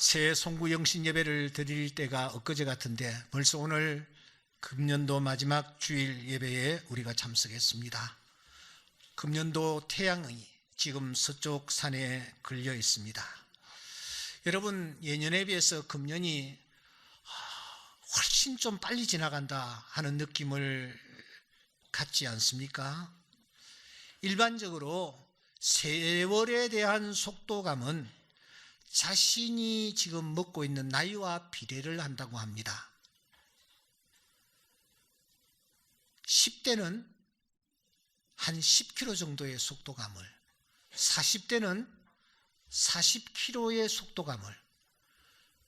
새해 송구 영신 예배를 드릴 때가 엊그제 같은데 벌써 오늘 금년도 마지막 주일 예배에 우리가 참석했습니다. 금년도 태양이 지금 서쪽 산에 걸려 있습니다. 여러분, 예년에 비해서 금년이 훨씬 좀 빨리 지나간다 하는 느낌을 갖지 않습니까? 일반적으로 세월에 대한 속도감은 자신이 지금 먹고 있는 나이와 비례를 한다고 합니다. 10대는 한 10km 정도의 속도감을, 40대는 40km의 속도감을,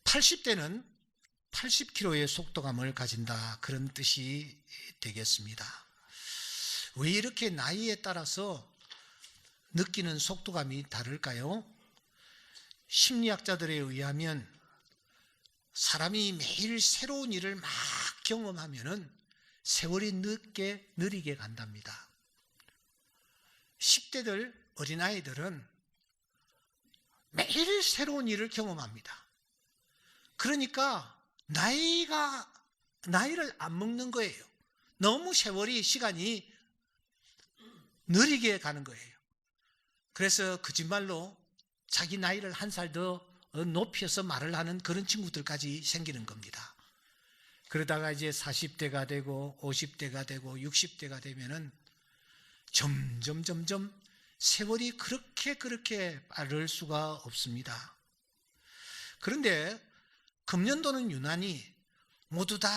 80대는 80km의 속도감을 가진다, 그런 뜻이 되겠습니다. 왜 이렇게 나이에 따라서 느끼는 속도감이 다를까요? 심리학자들에 의하면 사람이 매일 새로운 일을 막 경험하면은 세월이 느리게 간답니다. 10대들, 어린아이들은 매일 새로운 일을 경험합니다. 그러니까 나이를 안 먹는 거예요. 너무 시간이 느리게 가는 거예요. 그래서 거짓말로 자기 나이를 한 살 더 높여서 말을 하는 그런 친구들까지 생기는 겁니다. 그러다가 이제 40대가 되고 50대가 되고 60대가 되면은 점점 세월이 그렇게 빠를 수가 없습니다. 그런데 금년도는 유난히 모두 다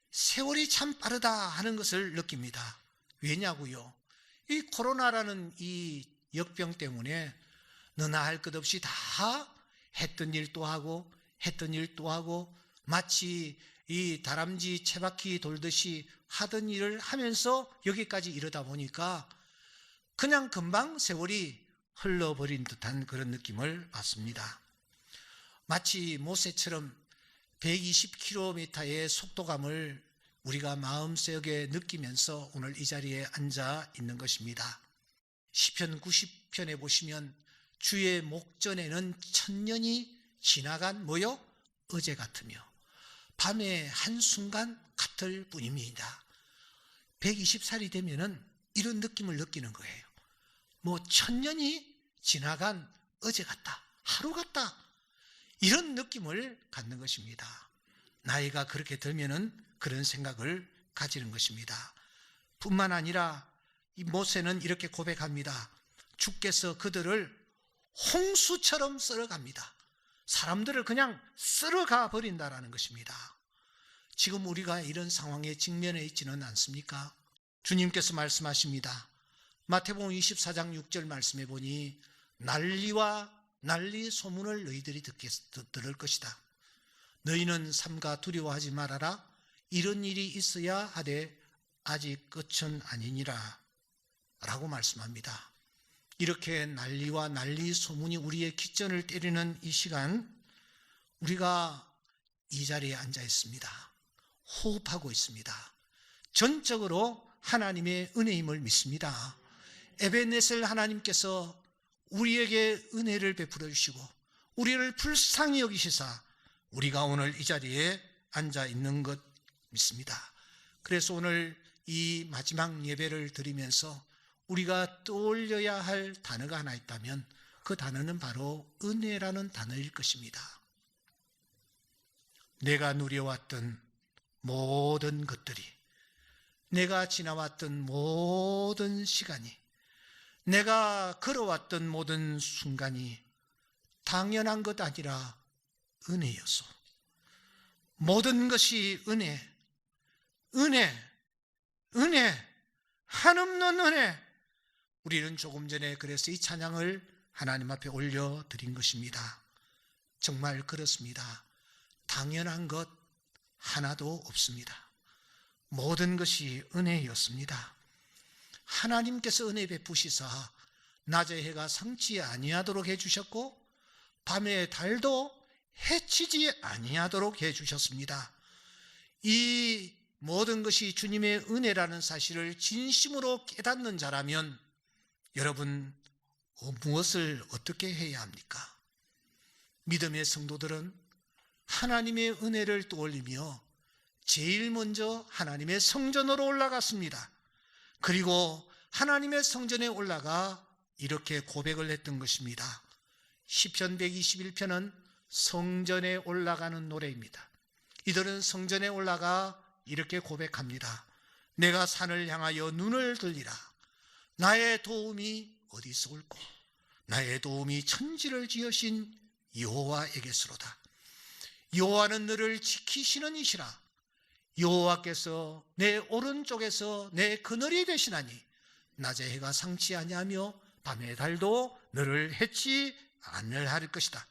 세월이 참 빠르다 하는 것을 느낍니다. 왜냐고요? 이 코로나라는 이 역병 때문에 너나 할 것 없이 다 했던 일 또 하고 마치 이 다람쥐 채바퀴 돌듯이 하던 일을 하면서 여기까지 이르다 보니까 그냥 금방 세월이 흘러버린 듯한 그런 느낌을 받습니다. 마치 모세처럼 120km의 속도감을 우리가 마음속에 느끼면서 오늘 이 자리에 앉아 있는 것입니다. 시편 90편에 보시면 주의 목전에는 1000년이 지나간 어제 같으며 밤의 한순간 같을 뿐입니다. 120살이 되면은 이런 느낌을 느끼는 거예요. 1000년이 지나간 어제 같다, 하루 같다, 이런 느낌을 갖는 것입니다. 나이가 그렇게 들면은 그런 생각을 가지는 것입니다. 뿐만 아니라 이 모세는 이렇게 고백합니다. 주께서 그들을 홍수처럼 쓸어갑니다. 사람들을 그냥 쓸어가 버린다라는 것입니다. 지금 우리가 이런 상황에 직면해 있지는 않습니까? 주님께서 말씀하십니다. 마태복음 24장 6절 말씀해 보니 난리와 난리 소문을 너희들이 들을 것이다. 너희는 삼가 두려워하지 말아라. 이런 일이 있어야 하되 아직 끝은 아니니라 라고 말씀합니다. 이렇게 난리와 난리 소문이 우리의 귓전을 때리는 이 시간, 우리가 이 자리에 앉아 있습니다. 호흡하고 있습니다. 전적으로 하나님의 은혜임을 믿습니다. 에베네셀 하나님께서 우리에게 은혜를 베풀어 주시고 우리를 불쌍히 여기시사 우리가 오늘 이 자리에 앉아 있는 것 믿습니다. 그래서 오늘 이 마지막 예배를 드리면서 우리가 떠올려야 할 단어가 하나 있다면 그 단어는 바로 은혜라는 단어일 것입니다. 내가 누려왔던 모든 것들이, 내가 지나왔던 모든 시간이, 내가 걸어왔던 모든 순간이 당연한 것 아니라 은혜였소. 모든 것이 은혜, 한없는 은혜. 우리는 조금 전에 그래서 이 찬양을 하나님 앞에 올려드린 것입니다. 정말 그렇습니다. 당연한 것 하나도 없습니다. 모든 것이 은혜였습니다. 하나님께서 은혜 베푸시사 낮의 해가 성치 아니하도록 해주셨고 밤의 달도 해치지 아니하도록 해주셨습니다. 이 모든 것이 주님의 은혜라는 사실을 진심으로 깨닫는 자라면 여러분 무엇을 어떻게 해야 합니까? 믿음의 성도들은 하나님의 은혜를 떠올리며 제일 먼저 하나님의 성전으로 올라갔습니다. 그리고 하나님의 성전에 올라가 이렇게 고백을 했던 것입니다. 시편 121편은 성전에 올라가는 노래입니다. 이들은 성전에 올라가 이렇게 고백합니다. 내가 산을 향하여 눈을 들리라. 나의 도움이 어디서 올꼬? 나의 도움이 천지를 지으신 여호와에게서로다. 여호와는 너를 지키시는 이시라. 여호와께서 내 오른쪽에서 내 그늘이 되시나니 낮에 해가 상치 아니하며 밤의 달도 너를 해치 않을 할 것이다.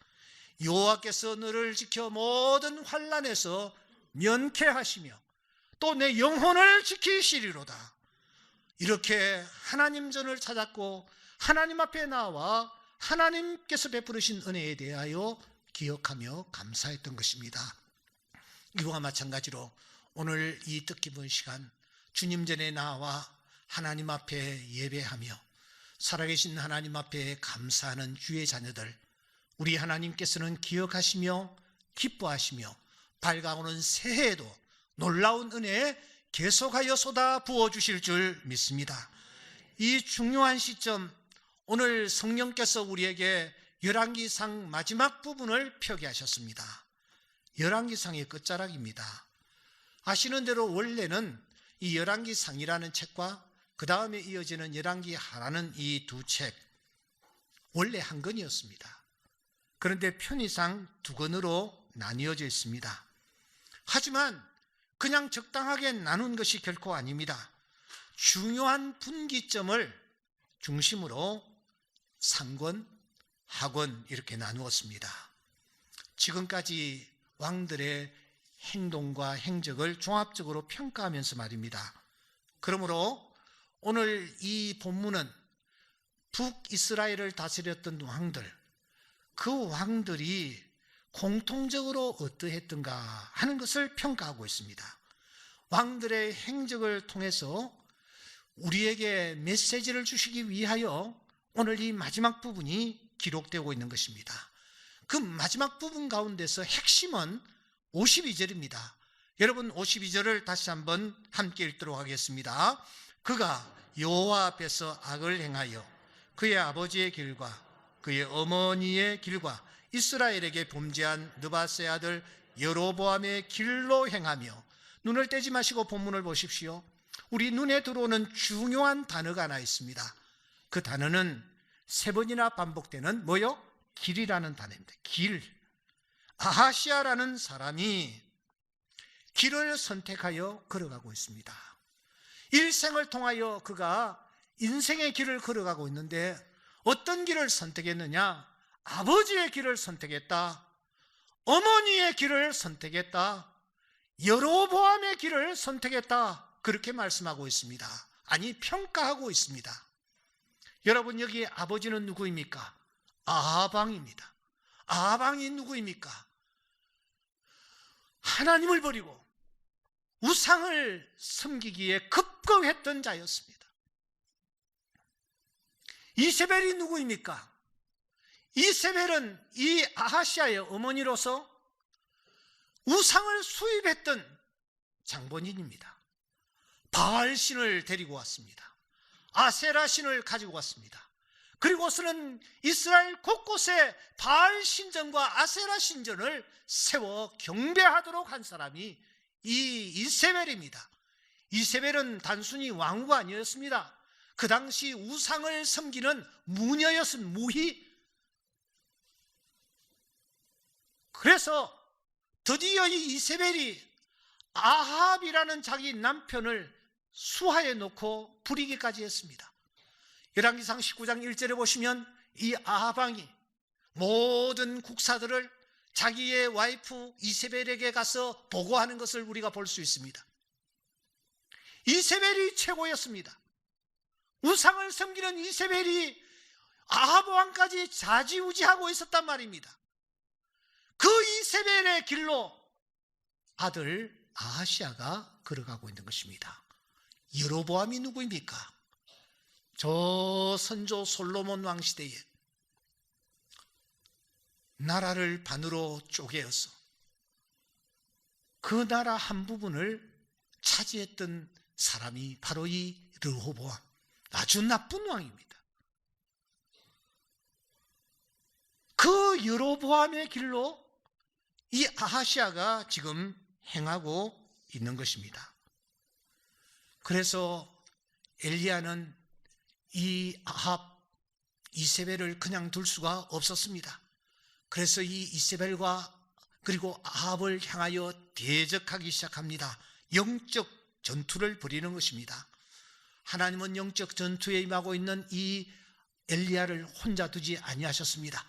여호와께서 너를 지켜 모든 환난에서 면케하시며 또 내 영혼을 지키시리로다. 이렇게 하나님 전을 찾았고 하나님 앞에 나와 하나님께서 베푸르신 은혜에 대하여 기억하며 감사했던 것입니다. 이와 마찬가지로 오늘 이 뜻깊은 시간 주님 전에 나와 하나님 앞에 예배하며 살아계신 하나님 앞에 감사하는 주의 자녀들, 우리 하나님께서는 기억하시며 기뻐하시며 밝아오는 새해에도 놀라운 은혜 계속하여 쏟아 부어주실 줄 믿습니다. 이 중요한 시점, 오늘 성령께서 우리에게 열왕기상 마지막 부분을 표기하셨습니다. 열왕기상의 끝자락입니다. 아시는 대로 원래는 이 열왕기상이라는 책과 그 다음에 이어지는 열왕기하라는 이 두 책, 원래 한 권이었습니다. 그런데 편의상 두 권으로 나뉘어져 있습니다. 하지만 그냥 적당하게 나눈 것이 결코 아닙니다. 중요한 분기점을 중심으로 상권, 하권 이렇게 나누었습니다. 지금까지 왕들의 행동과 행적을 종합적으로 평가하면서 말입니다. 그러므로 오늘 이 본문은 북이스라엘을 다스렸던 왕들, 그 왕들이 공통적으로 어떠했던가 하는 것을 평가하고 있습니다. 왕들의 행적을 통해서 우리에게 메시지를 주시기 위하여 오늘 이 마지막 부분이 기록되고 있는 것입니다. 그 마지막 부분 가운데서 핵심은 52절입니다. 여러분 52절을 다시 한번 함께 읽도록 하겠습니다. 그가 여호와 앞에서 악을 행하여 그의 아버지의 길과 그의 어머니의 길과 이스라엘에게 범죄한 느바세 아들 여로보암의 길로 행하며, 눈을 떼지 마시고 본문을 보십시오. 우리 눈에 들어오는 중요한 단어가 하나 있습니다. 그 단어는 세 번이나 반복되는 뭐요? 길이라는 단어입니다. 길. 아하시아라는 사람이 길을 선택하여 걸어가고 있습니다. 일생을 통하여 그가 인생의 길을 걸어가고 있는데 어떤 길을 선택했느냐? 아버지의 길을 선택했다. 어머니의 길을 선택했다. 여로보암의 길을 선택했다. 그렇게 말씀하고 있습니다. 아니, 평가하고 있습니다. 여러분, 여기 아버지는 누구입니까? 아하방입니다. 아하방이 누구입니까? 하나님을 버리고 우상을 섬기기에 급급했던 자였습니다. 이세벨이 누구입니까? 이세벨은 이 아하시아의 어머니로서 우상을 수입했던 장본인입니다. 바알신을 데리고 왔습니다. 아세라신을 가지고 왔습니다. 그리고서는 이스라엘 곳곳에 바알 신전과 아세라 신전을 세워 경배하도록 한 사람이 이 이세벨입니다. 이세벨은 단순히 왕후가 아니었습니다. 그 당시 우상을 섬기는 무녀였은 무희. 그래서 드디어 이 이세벨이 아합이라는 자기 남편을 수하에 놓고 부리기까지 했습니다. 열왕기상 19장 1절에 보시면 이 아하방이 모든 국사들을 자기의 와이프 이세벨에게 가서 보고하는 것을 우리가 볼 수 있습니다. 이세벨이 최고였습니다. 우상을 섬기는 이세벨이 아합 왕까지 좌지우지하고 있었단 말입니다. 그 이세벨의 길로 아들 아하시아가 걸어가고 있는 것입니다. 여로보암이 누구입니까? 저 선조 솔로몬 왕 시대에 나라를 반으로 쪼개어서 그 나라 한 부분을 차지했던 사람이 바로 이 르호보암, 아주 나쁜 왕입니다. 그 여로보암의 길로 이 아하시아가 지금 행하고 있는 것입니다. 그래서 엘리야는 이 아합, 이세벨을 그냥 둘 수가 없었습니다. 그래서 이 이세벨과 그리고 아합을 향하여 대적하기 시작합니다. 영적 전투를 벌이는 것입니다. 하나님은 영적 전투에 임하고 있는 이 엘리야를 혼자 두지 아니하셨습니다.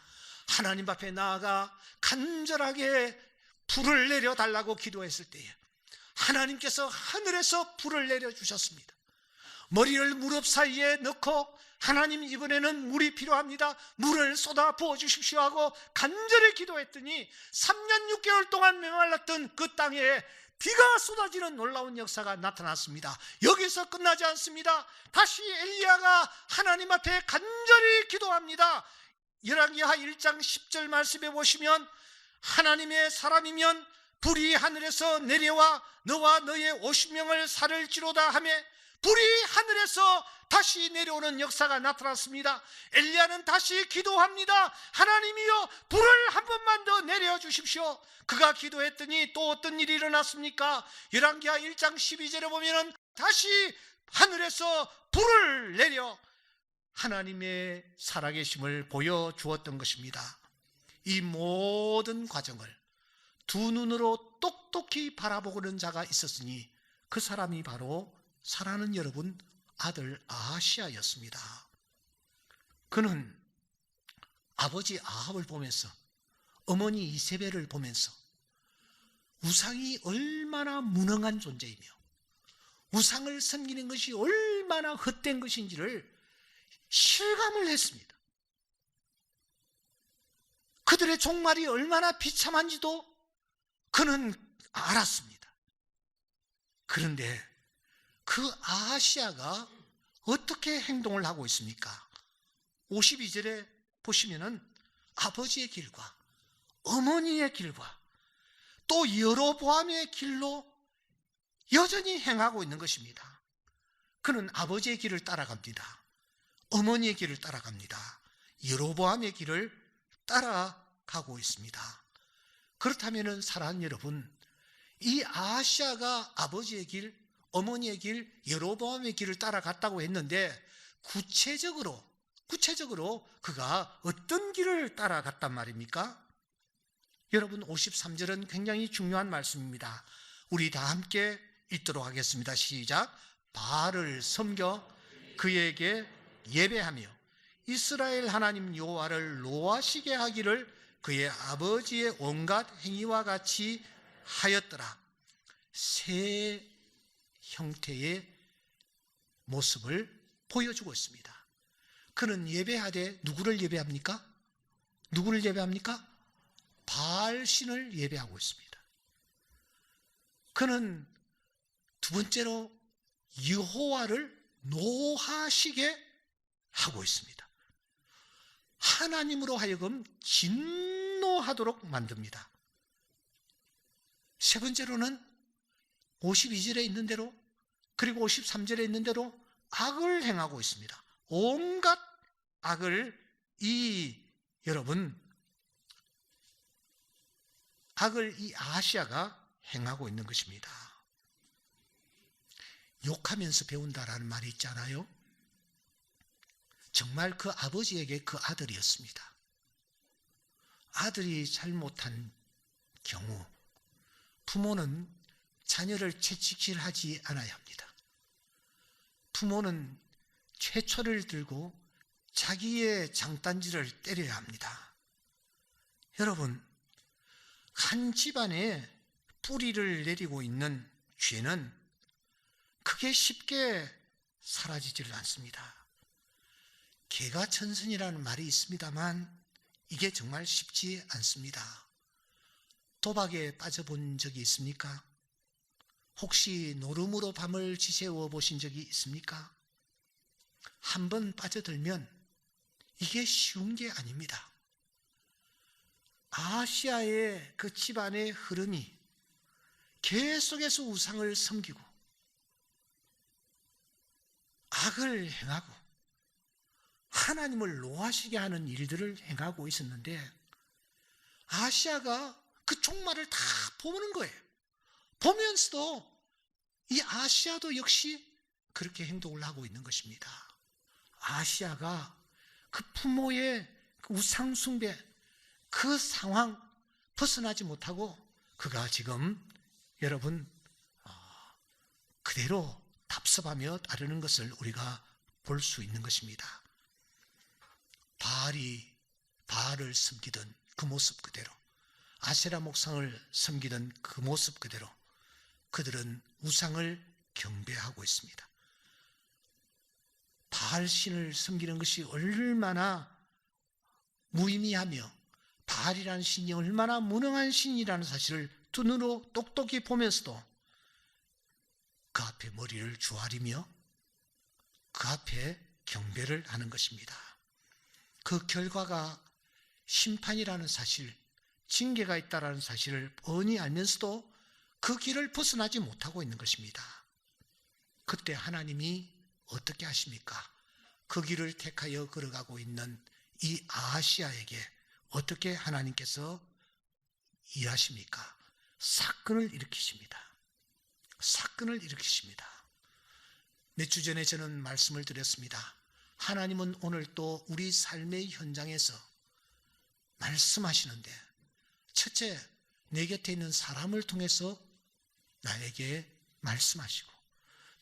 하나님 앞에 나아가 간절하게 불을 내려달라고 기도했을 때에 하나님께서 하늘에서 불을 내려주셨습니다. 머리를 무릎 사이에 넣고 하나님, 이번에는 물이 필요합니다. 물을 쏟아 부어주십시오 하고 간절히 기도했더니 3년 6개월 동안 메말랐던 그 땅에 비가 쏟아지는 놀라운 역사가 나타났습니다. 여기서 끝나지 않습니다. 다시 엘리야가 하나님 앞에 간절히 기도합니다. 열왕기하 1장 10절 말씀에 보시면 하나님의 사람이면 불이 하늘에서 내려와 너와 너의 50명을 살을지로다 하며 불이 하늘에서 다시 내려오는 역사가 나타났습니다. 엘리야는 다시 기도합니다. 하나님이여, 불을 한 번만 더 내려주십시오. 그가 기도했더니 또 어떤 일이 일어났습니까? 열왕기하 1장 12절에 보면 다시 하늘에서 불을 내려 하나님의 살아계심을 보여주었던 것입니다. 이 모든 과정을 두 눈으로 똑똑히 바라보는 자가 있었으니 그 사람이 바로 사랑하는 여러분, 아들 아하시아였습니다. 그는 아버지 아합을 보면서, 어머니 이세벨을 보면서 우상이 얼마나 무능한 존재이며 우상을 섬기는 것이 얼마나 헛된 것인지를 실감을 했습니다. 그들의 종말이 얼마나 비참한지도 그는 알았습니다. 그런데 그 아하시아가 어떻게 행동을 하고 있습니까? 52절에 보시면은 아버지의 길과 어머니의 길과 또 여로보암의 길로 여전히 행하고 있는 것입니다. 그는 아버지의 길을 따라갑니다. 어머니의 길을 따라갑니다. 여로보암의 길을 따라가고 있습니다. 그렇다면 사랑하는 여러분, 이 아하시아가 아버지의 길, 어머니의 길, 여로보암의 길을 따라갔다고 했는데 구체적으로 그가 어떤 길을 따라갔단 말입니까? 여러분, 53절은 굉장히 중요한 말씀입니다. 우리 다 함께 읽도록 하겠습니다. 시작. 바알을 섬겨 그에게 예배하며 이스라엘 하나님 여호와를 노하시게 하기를 그의 아버지의 온갖 행위와 같이 하였더라. 세 형태의 모습을 보여주고 있습니다. 그는 예배하되 누구를 예배합니까? 누구를 예배합니까? 바알 신을 예배하고 있습니다. 그는 두 번째로 여호와를 노하시게 하고 있습니다. 하나님으로 하여금 진노하도록 만듭니다. 세 번째로는 52절에 있는 대로, 그리고 53절에 있는 대로 악을 행하고 있습니다. 온갖 악을 악을 이 아하시아가 행하고 있는 것입니다. 욕하면서 배운다라는 말이 있잖아요. 정말 그 아버지에게 그 아들이었습니다. 아들이 잘못한 경우 부모는 자녀를 채찍질하지 않아야 합니다. 부모는 최초를 들고 자기의 장단지를 때려야 합니다. 여러분, 한 집안에 뿌리를 내리고 있는 죄는 그게 쉽게 사라지지를 않습니다. 개가천선이라는 말이 있습니다만 이게 정말 쉽지 않습니다. 도박에 빠져본 적이 있습니까? 혹시 노름으로 밤을 지새워 보신 적이 있습니까? 한번 빠져들면 이게 쉬운 게 아닙니다. 아하시아의 그 집안의 흐름이 계속해서 우상을 섬기고 악을 행하고 하나님을 노하시게 하는 일들을 행하고 있었는데, 아하시아가 그 종말을 다 보는 거예요. 보면서도 이 아하시아도 역시 그렇게 행동을 하고 있는 것입니다. 아하시아가 그 부모의 그 우상 숭배, 그 상황 벗어나지 못하고 그가 지금 여러분 그대로 답습하며 따르는 것을 우리가 볼 수 있는 것입니다. 바알을 섬기던 그 모습 그대로, 아세라 목상을 섬기던 그 모습 그대로 그들은 우상을 경배하고 있습니다. 바알 신을 섬기는 것이 얼마나 무의미하며 바알이라는 신이 얼마나 무능한 신이라는 사실을 두 눈으로 똑똑히 보면서도 그 앞에 머리를 조아리며 그 앞에 경배를 하는 것입니다. 그 결과가 심판이라는 사실, 징계가 있다는 사실을 뻔히 알면서도 그 길을 벗어나지 못하고 있는 것입니다. 그때 하나님이 어떻게 하십니까? 그 길을 택하여 걸어가고 있는 이 아하시아에게 어떻게 하나님께서 일하십니까? 사건을 일으키십니다. 사건을 일으키십니다. 몇 주 전에 저는 말씀을 드렸습니다. 하나님은 오늘 또 우리 삶의 현장에서 말씀하시는데, 첫째, 내 곁에 있는 사람을 통해서 나에게 말씀하시고,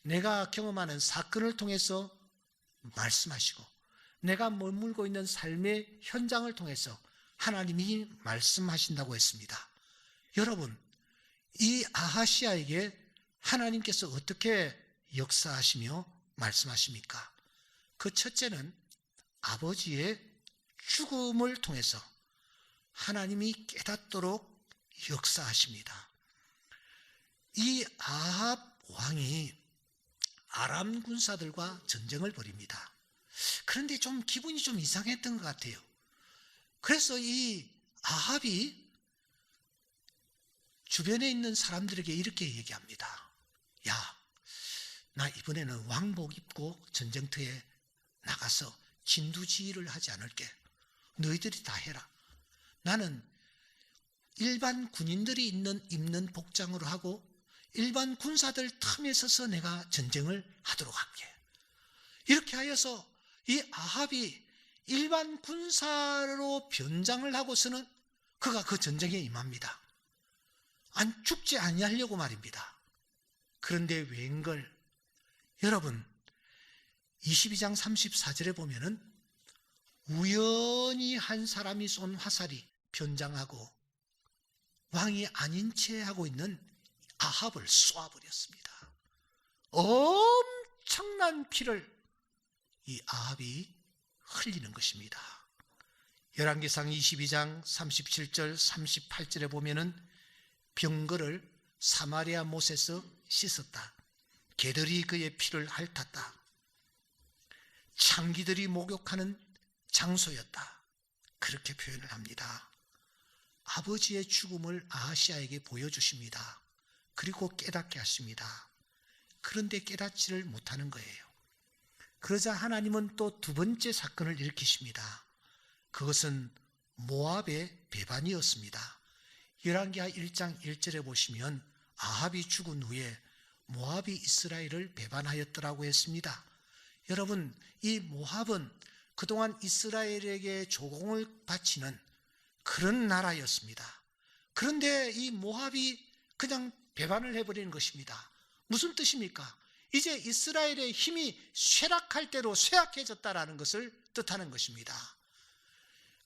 내가 경험하는 사건을 통해서 말씀하시고, 내가 머물고 있는 삶의 현장을 통해서 하나님이 말씀하신다고 했습니다. 여러분, 이 아하시아에게 하나님께서 어떻게 역사하시며 말씀하십니까? 그 첫째는 아버지의 죽음을 통해서 하나님이 깨닫도록 역사하십니다. 이 아합 왕이 아람 군사들과 전쟁을 벌입니다. 그런데 좀 기분이 좀 이상했던 것 같아요. 그래서 이 아합이 주변에 있는 사람들에게 이렇게 얘기합니다. 야, 나 이번에는 왕복 입고 전쟁터에 나가서 진두지휘를 하지 않을게. 너희들이 다 해라. 나는 일반 군인들이 입는 복장으로 하고 일반 군사들 틈에 서서 내가 전쟁을 하도록 할게. 이렇게 하여서 이 아합이 일반 군사로 변장을 하고서는 그가 그 전쟁에 임합니다. 안 죽지 아니하려고 말입니다. 그런데 웬걸, 여러분 22장 34절에 보면은 우연히 한 사람이 쏜 화살이 변장하고 왕이 아닌 채 하고 있는 아합을 쏘아버렸습니다. 엄청난 피를 이 아합이 흘리는 것입니다. 열왕기상 22장 37절 38절에 보면은 병거를 사마리아 못에서 씻었다. 개들이 그의 피를 핥았다. 창기들이 목욕하는 장소였다. 그렇게 표현을 합니다. 아버지의 죽음을 아하시아에게 보여주십니다. 그리고 깨닫게 하십니다. 그런데 깨닫지를 못하는 거예요. 그러자 하나님은 또 두 번째 사건을 일으키십니다. 그것은 모압의 배반이었습니다. 열왕기하 1장 1절에 보시면 아합이 죽은 후에 모압이 이스라엘을 배반하였더라고 했습니다. 여러분, 이 모압은 그동안 이스라엘에게 조공을 바치는 그런 나라였습니다. 그런데 이 모압이 그냥 배반을 해버리는 것입니다. 무슨 뜻입니까? 이제 이스라엘의 힘이 쇠락할 대로 쇠약해졌다라는 것을 뜻하는 것입니다.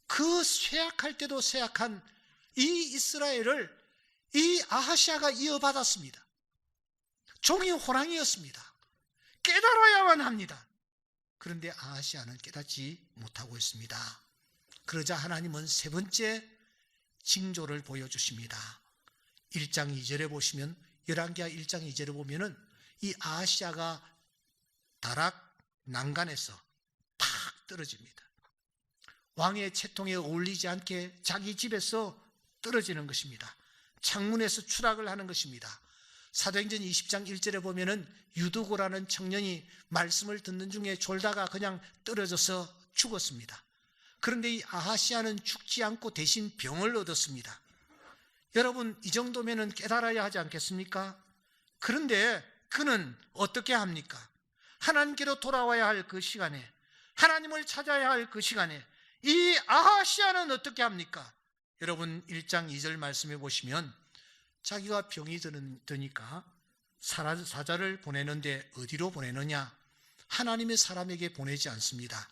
그 쇠약할 때도 쇠약한 이 이스라엘을 이 아하시아가 이어받았습니다. 종이 호랑이였습니다. 깨달아야만 합니다. 그런데 아하시아는 깨닫지 못하고 있습니다. 그러자 하나님은 세 번째 징조를 보여주십니다. 1장 2절에 보시면, 열왕기하 1장 2절에 보면은 이 아하시아가 다락 난간에서 팍 떨어집니다. 왕의 채통에 어울리지 않게 자기 집에서 떨어지는 것입니다. 창문에서 추락을 하는 것입니다. 사도행전 20장 1절에 보면은 유두고라는 청년이 말씀을 듣는 중에 졸다가 그냥 떨어져서 죽었습니다. 그런데 이 아하시아는 죽지 않고 대신 병을 얻었습니다. 여러분, 이 정도면은 깨달아야 하지 않겠습니까? 그런데 그는 어떻게 합니까? 하나님께로 돌아와야 할 그 시간에, 하나님을 찾아야 할 그 시간에 이 아하시아는 어떻게 합니까? 여러분 1장 2절 말씀해 보시면 자기가 병이 드니까 사자를 보내는데 어디로 보내느냐? 하나님의 사람에게 보내지 않습니다.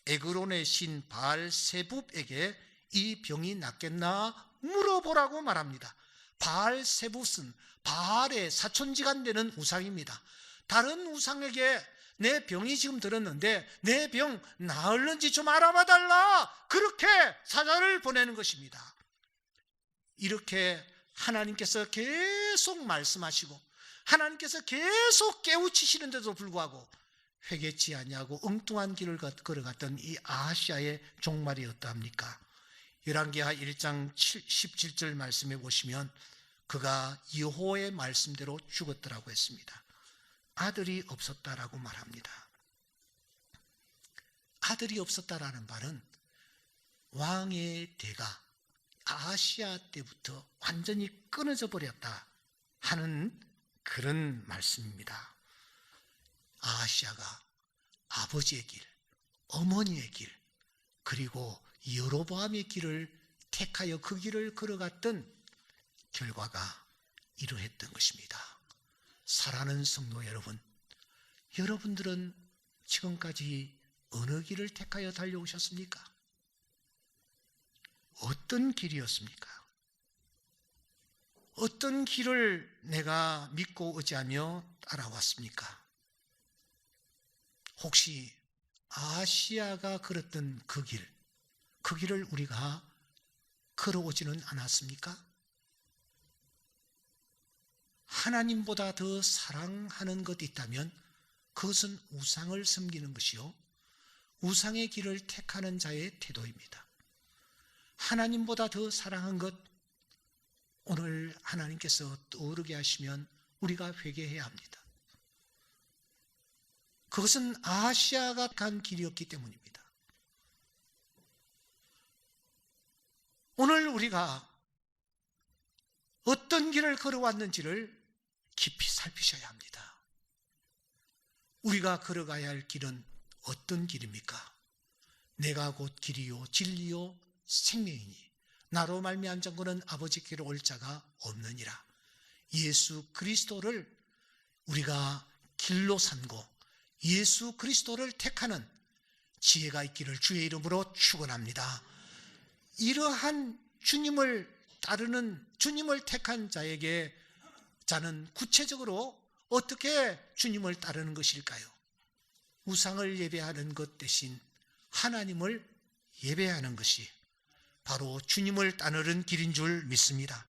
에그론의 신 바알세붑에게 이 병이 낫겠나 물어보라고 말합니다. 바알세붑은 바알의 사촌지간 되는 우상입니다. 다른 우상에게 내 병이 지금 들었는데 내 병 나을는지 좀 알아봐 달라, 그렇게 사자를 보내는 것입니다. 이렇게 하나님께서 계속 말씀하시고 하나님께서 계속 깨우치시는데도 불구하고 회개치 아니하고 엉뚱한 길을 걸어갔던 이 아하시아의 종말이 어떠합니까? 열왕기하 1장 17절 말씀해 보시면 그가 여호와의 말씀대로 죽었더라고 했습니다. 아들이 없었다라고 말합니다. 아들이 없었다라는 말은 왕의 대가 아하시아 때부터 완전히 끊어져 버렸다 하는 그런 말씀입니다. 아하시아가 아버지의 길, 어머니의 길, 그리고 여로보암의 길을 택하여 그 길을 걸어갔던 결과가 이러했던 것입니다. 사랑하는 성도 여러분, 여러분들은 지금까지 어느 길을 택하여 달려오셨습니까? 어떤 길이었습니까? 어떤 길을 내가 믿고 의지하며 따라왔습니까? 혹시 아하시아가 걸었던 그 길을 우리가 걸어오지는 않았습니까? 하나님보다 더 사랑하는 것이 있다면 그것은 우상을 섬기는 것이요, 우상의 길을 택하는 자의 태도입니다. 하나님보다 더 사랑한 것, 오늘 하나님께서 떠오르게 하시면 우리가 회개해야 합니다. 그것은 아하시아가 간 길이었기 때문입니다. 오늘 우리가 어떤 길을 걸어왔는지를 깊이 살피셔야 합니다. 우리가 걸어가야 할 길은 어떤 길입니까? 내가 곧 길이요 진리요 생명이니 나로 말미암은 자는 아버지께로 올 자가 없느니라. 예수 그리스도를 우리가 길로 삼고 예수 그리스도를 택하는 지혜가 있기를 주의 이름으로 축원합니다. 이러한 주님을 따르는, 주님을 택한 자는 구체적으로 어떻게 주님을 따르는 것일까요? 우상을 예배하는 것 대신 하나님을 예배하는 것이 바로 주님을 따르는 길인 줄 믿습니다.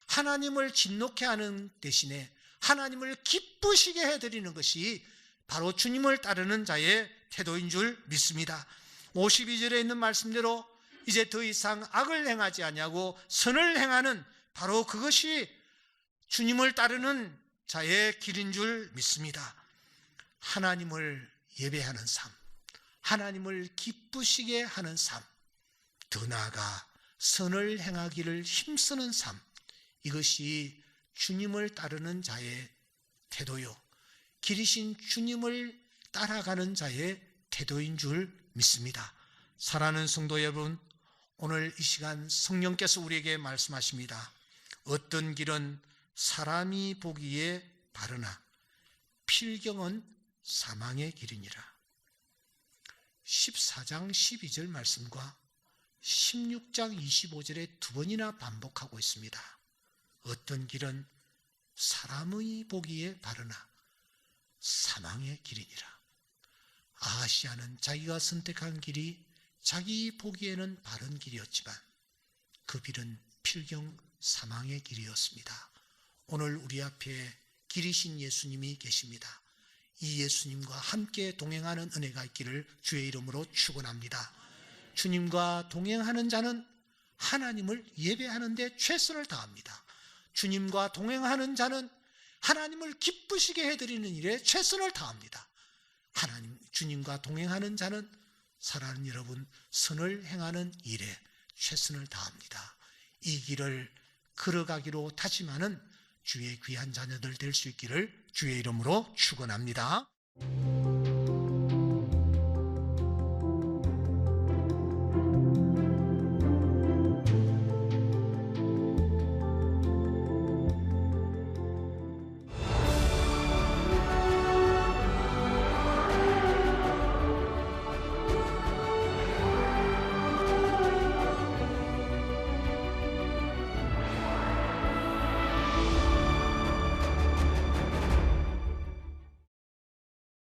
하나님을 진노케 하는 대신에 하나님을 기쁘시게 해드리는 것이 바로 주님을 따르는 자의 태도인 줄 믿습니다. 52절에 있는 말씀대로 이제 더 이상 악을 행하지 아니하고 선을 행하는 바로 그것이 주님을 따르는 자의 길인 줄 믿습니다. 하나님을 예배하는 삶, 하나님을 기쁘시게 하는 삶, 더 나아가 선을 행하기를 힘쓰는 삶, 이것이 주님을 따르는 자의 태도요, 길이신 주님을 따라가는 자의 태도인 줄 믿습니다. 사랑하는 성도 여러분, 오늘 이 시간 성령께서 우리에게 말씀하십니다. 어떤 길은 사람이 보기에 바르나 필경은 사망의 길이니라. 14장 12절 말씀과 16장 25절에 두 번이나 반복하고 있습니다. 어떤 길은 사람의 보기에 바르나 사망의 길이니라. 아하시아는 자기가 선택한 길이 자기 보기에는 바른 길이었지만 그 길은 필경 사망의 길이었습니다. 오늘 우리 앞에 길이신 예수님이 계십니다. 이 예수님과 함께 동행하는 은혜가 있기를 주의 이름으로 축원합니다. 주님과 동행하는 자는 하나님을 예배하는 데 최선을 다합니다. 주님과 동행하는 자는 하나님을 기쁘시게 해드리는 일에 최선을 다합니다. 주님과 동행하는 자는 사랑하는 여러분, 선을 행하는 일에 최선을 다합니다. 이 길을 걸어가기로 다짐하는 주의 귀한 자녀들 될 수 있기를 주의 이름으로 축원합니다.